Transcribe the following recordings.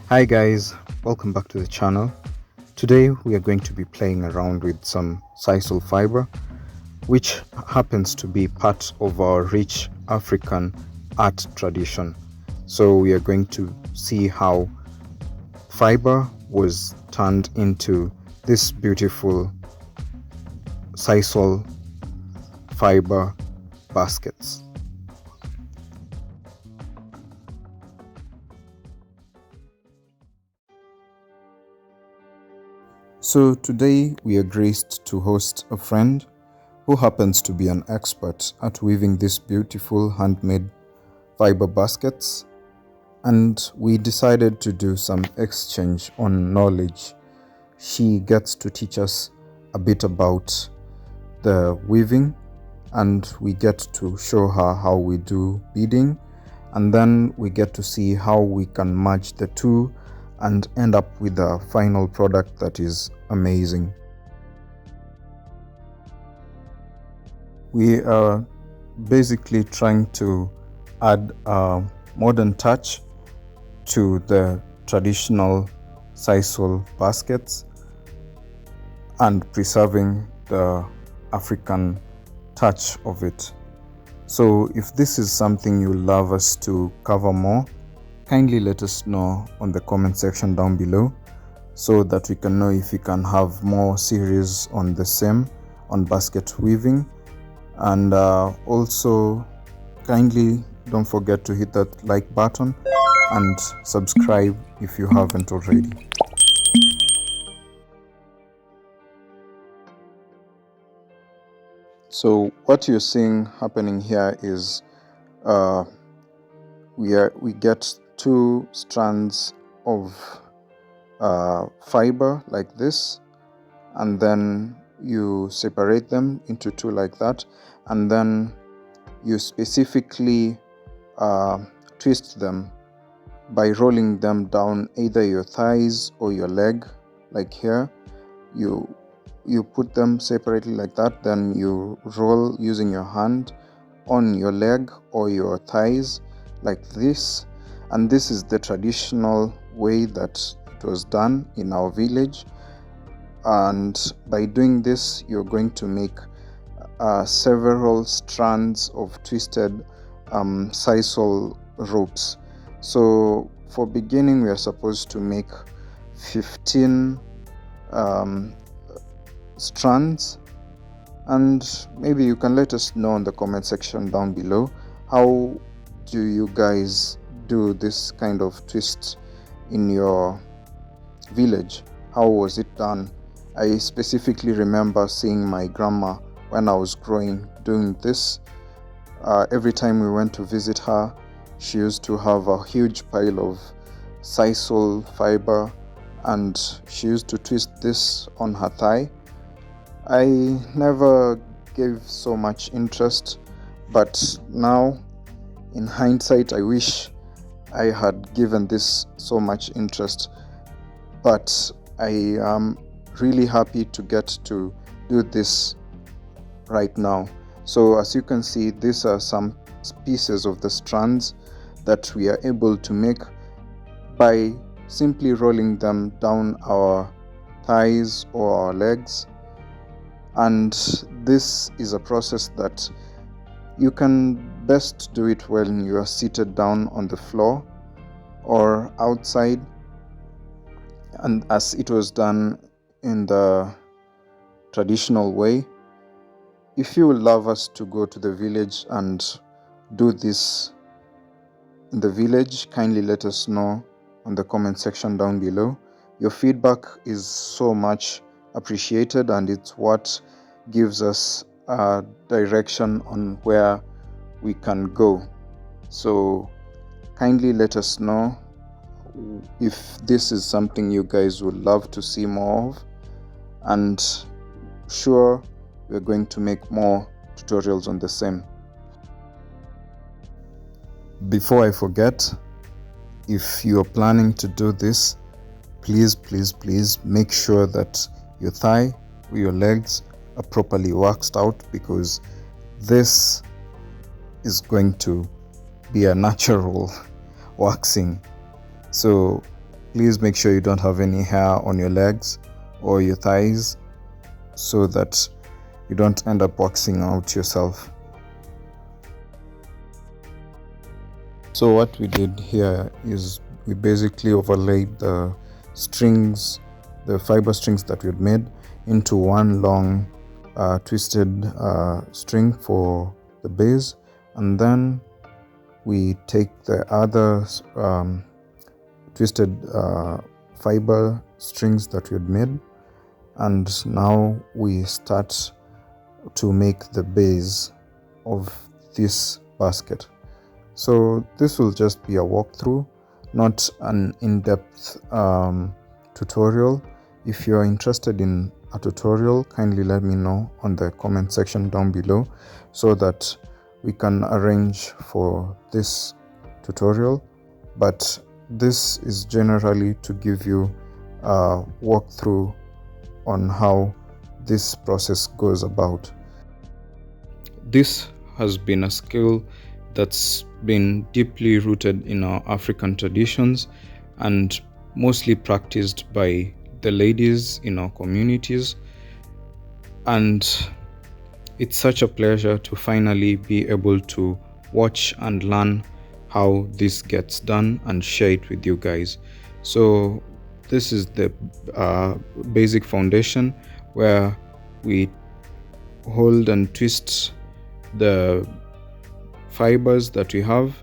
Hi guys, welcome back to the channel. Today we are going to be playing around with some sisal fiber, which happens to be part of our rich African art tradition. So we are going to see how fiber was turned into this beautiful sisal fiber baskets. So today we are graced to host a friend who happens to be an expert at weaving these beautiful handmade fiber baskets, and we decided to do some exchange on knowledge. She gets to teach us a bit about the weaving, and we get to show her how we do beading, and then we get to see how we can merge the two and end up with a final product that is amazing. We are basically trying to add a modern touch to the traditional sisal baskets and preserving the African touch of it. So if this is something you love us to cover more, kindly let us know on the comment section down below so that we can know if we can have more series on the same, on basket weaving. And also kindly don't forget to hit that like button and subscribe if you haven't already. So what you're seeing happening here is we get two strands of fiber like this, and then you separate them into two like that, and then you specifically twist them by rolling them down either your thighs or your leg, like here. You put them separately like that, then you roll using your hand on your leg or your thighs like this. And this is the traditional way that it was done in our village, and by doing this you're going to make several strands of twisted sisal ropes. So for beginning we are supposed to make 15 strands, and maybe you can let us know in the comment section down below, how do you guys do this kind of twist in your village? How was it done? I specifically remember seeing my grandma when I was growing doing this. Every time we went to visit her, she used to have a huge pile of sisal fiber, and she used to twist this on her thigh. I never gave so much interest, but now in hindsight I wish I had given this so much interest. But I am really happy to get to do this right now. So as you can see, these are some pieces of the strands that we are able to make by simply rolling them down our thighs or our legs. And this is a process that you can best do it when you are seated down on the floor or outside, and as it was done in the traditional way. If you would love us to go to the village and do this in the village, kindly let us know on the comment section down below. Your feedback is so much appreciated, and it's what gives us a direction on where we can go. So kindly let us know if this is something you guys would love to see more of, and sure, we're going to make more tutorials on the same. Before I forget, if you're planning to do this, please make sure that your thigh or your legs are properly waxed out, because this is going to be a natural waxing. So Please make sure you don't have any hair on your legs or your thighs so that you don't end up waxing out yourself. So what we did here is we basically overlaid the strings, the fiber strings that we had made, into one long twisted string for the base, and then we take the other twisted fiber strings that we had made, and now we start to make the base of this basket. So this will just be a walkthrough, not an in-depth tutorial. If you are interested in a tutorial, kindly let me know on the comment section down below so that we can arrange for this tutorial. But this is generally to give you a walkthrough on how this process goes about. This has been a skill that's been deeply rooted in our African traditions and mostly practiced by the ladies in our communities, and it's such a pleasure to finally be able to watch and learn how this gets done and share it with you guys. So this is the basic foundation where we hold and twist the fibers that we have,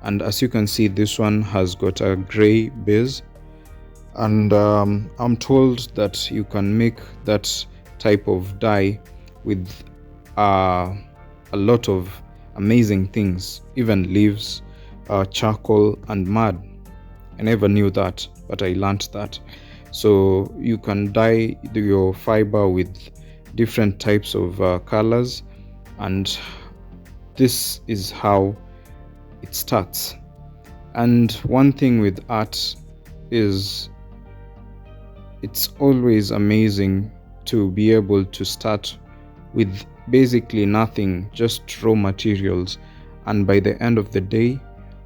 and as you can see, this one has got a gray base, and I'm told that you can make that type of dye with a lot of amazing things, even leaves, charcoal and mud. I never knew that, but I learned that. So you can dye your fiber with different types of colors, and this is how it starts. And one thing with art is it's always amazing to be able to start with basically nothing, just raw materials, and by the end of the day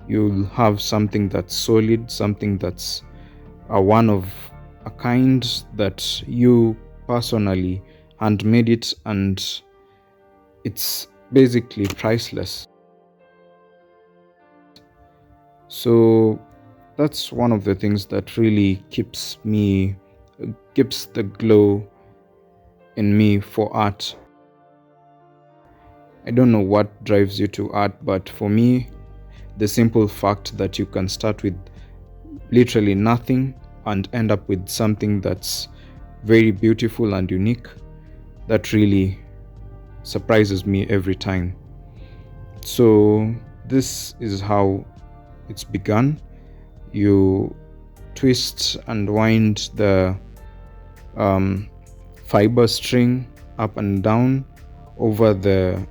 you'll have something that's solid, something that's one of a kind, that you personally handmade it, and it's basically priceless. So that's one of the things that really keeps the glow in me for art. I don't know what drives you to art, but for me, the simple fact that you can start with literally nothing and end up with something that's very beautiful and unique, that really surprises me every time. So this is how it's begun. You twist and wind the fiber string up and down over the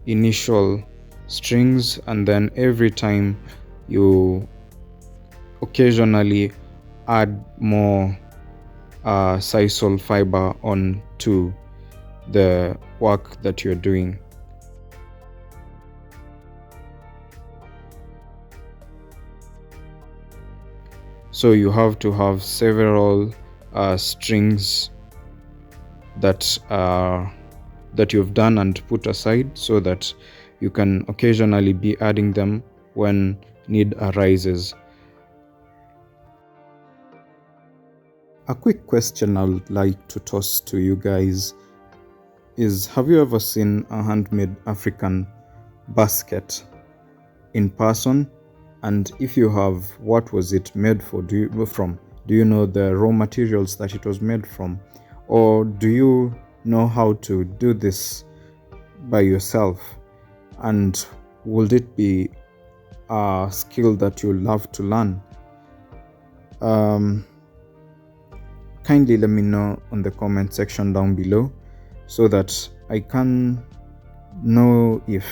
initial strings, and then every time you occasionally add more sisal fiber onto the work that you're doing. So you have to have several strings that you've done and put aside so that you can occasionally be adding them when need arises. A quick question I would like to toss to you guys is, have you ever seen a handmade African basket in person? And if you have, what was it made from? Do you know the raw materials that it was made from? Or do you know how to do this by yourself? And would it be a skill that you love to learn? Kindly let me know on the comment section down below so that I can know if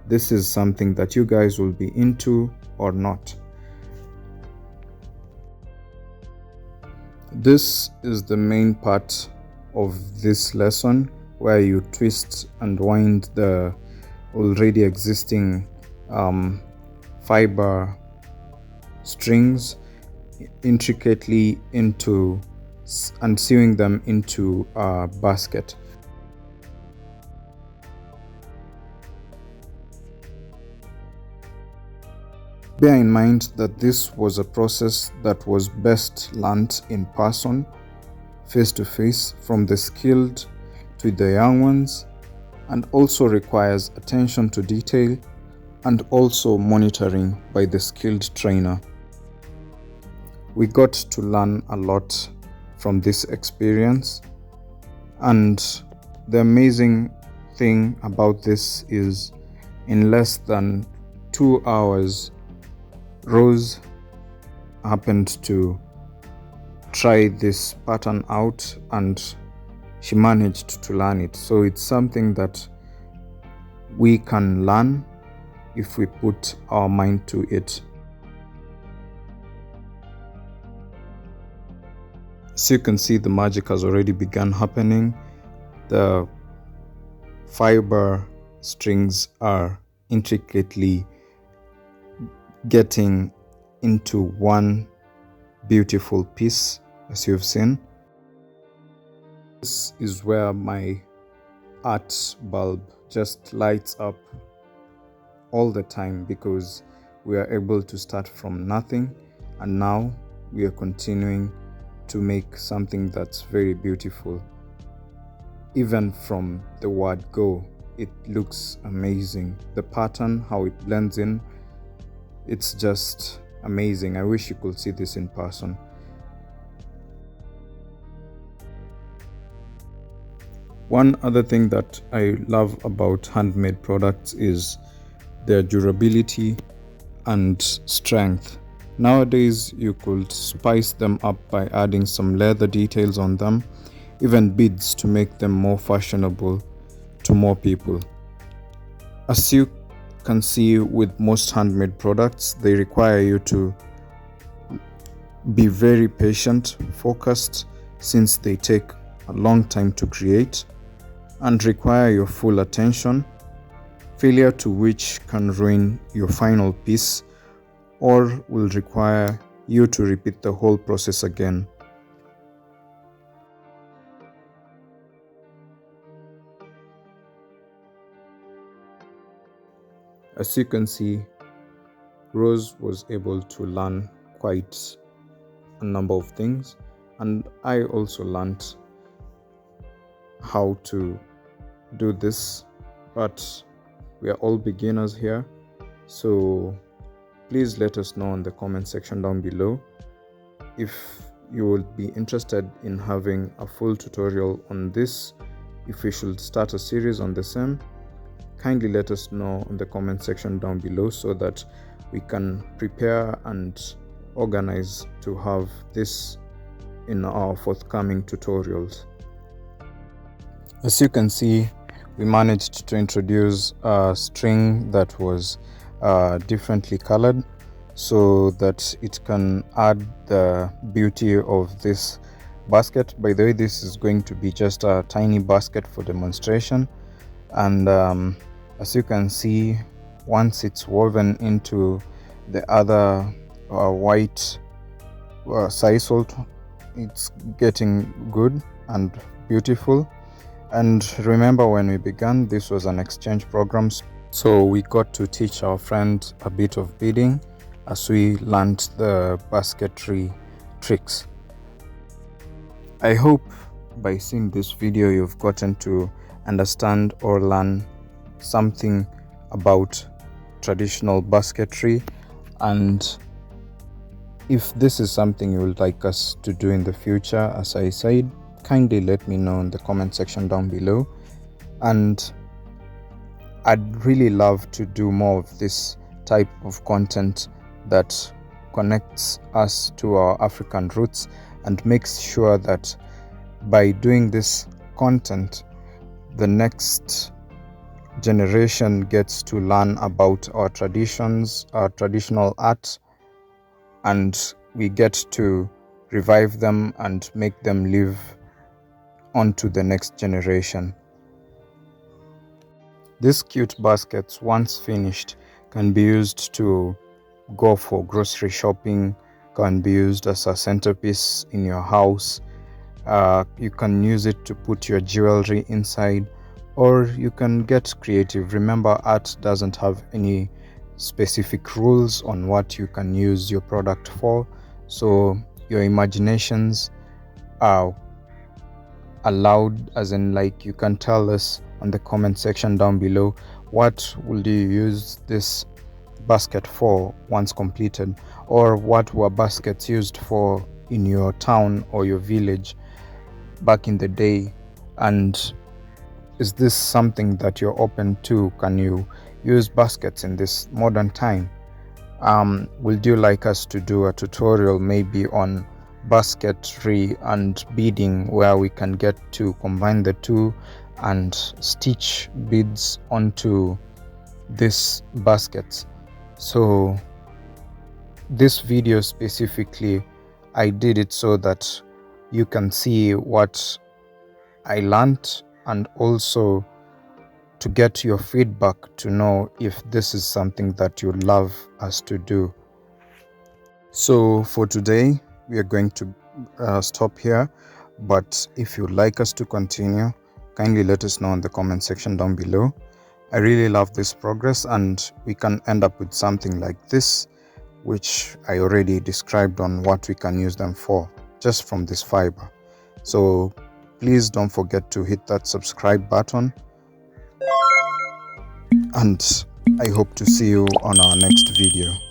this is something that you guys will be into or not. This is the main part of this lesson, where you twist and wind the already existing fiber strings intricately into and sewing them into a basket. Bear in mind that this was a process that was best learnt in person, face to face, from the skilled to the young ones, and also requires attention to detail and also monitoring by the skilled trainer. We got to learn a lot from this experience, and the amazing thing about this is in less than 2 hours, Rose happened to try this pattern out and she managed to learn it. So it's something that we can learn if we put our mind to it. So you can see the magic has already begun happening. The fiber strings are intricately getting into one beautiful piece, as you've seen. This is where my art bulb just lights up all the time, because we are able to start from nothing and now we are continuing to make something that's very beautiful. Even from the word go, it looks amazing. The pattern, how it blends in, it's just amazing. I wish you could see this in person. One other thing that I love about handmade products is their durability and strength. Nowadays, you could spice them up by adding some leather details on them, even beads, to make them more fashionable to more people. As you can see with most handmade products, they require you to be very patient, focused, since they take a long time to create and require your full attention, failure to which can ruin your final piece or will require you to repeat the whole process again. As you can see, Rose was able to learn quite a number of things, and I also learned how to do this, but we are all beginners here. So please let us know in the comment section down below if you would be interested in having a full tutorial on this, if we should start a series on the same. Kindly let us know in the comment section down below so that we can prepare and organize to have this in our forthcoming tutorials. As you can see, we managed to introduce a string that was differently colored so that it can add the beauty of this basket. By the way, this is going to be just a tiny basket for demonstration, and as you can see, once it's woven into the other white sisal, it's getting good and beautiful. And remember, when we began, this was an exchange program, so we got to teach our friend a bit of beading as we learned the basketry tricks. I hope by seeing this video you've gotten to understand or learn something about traditional basketry, and if this is something you would like us to do in the future, as I said, kindly let me know in the comment section down below, and I'd really love to do more of this type of content that connects us to our African roots and makes sure that by doing this content, the next generation gets to learn about our traditions, our traditional art, and we get to revive them and make them live on to the next generation. These cute baskets, once finished, can be used to go for grocery shopping, can be used as a centerpiece in your house. You can use it to put your jewelry inside, or you can get creative. Remember, art doesn't have any specific rules on what you can use your product for, so your imaginations are allowed, as in, like, you can tell us on the comment section down below, what will you use this basket for once completed, or what were baskets used for in your town or your village back in the day, and is this something that you're open to? Can you use baskets in this modern time? Would you like us to do a tutorial maybe on basketry and beading, where we can get to combine the two and stitch beads onto this baskets? So this video specifically, I did it so that you can see what I learned, and also to get your feedback to know if this is something that you love us to do. So for today, we are going to stop here, but if you'd like us to continue, kindly let us know in the comment section down below. I really love this progress, and we can end up with something like this, which I already described on what we can use them for, just from this fiber. So please don't forget to hit that subscribe button, and I hope to see you on our next video.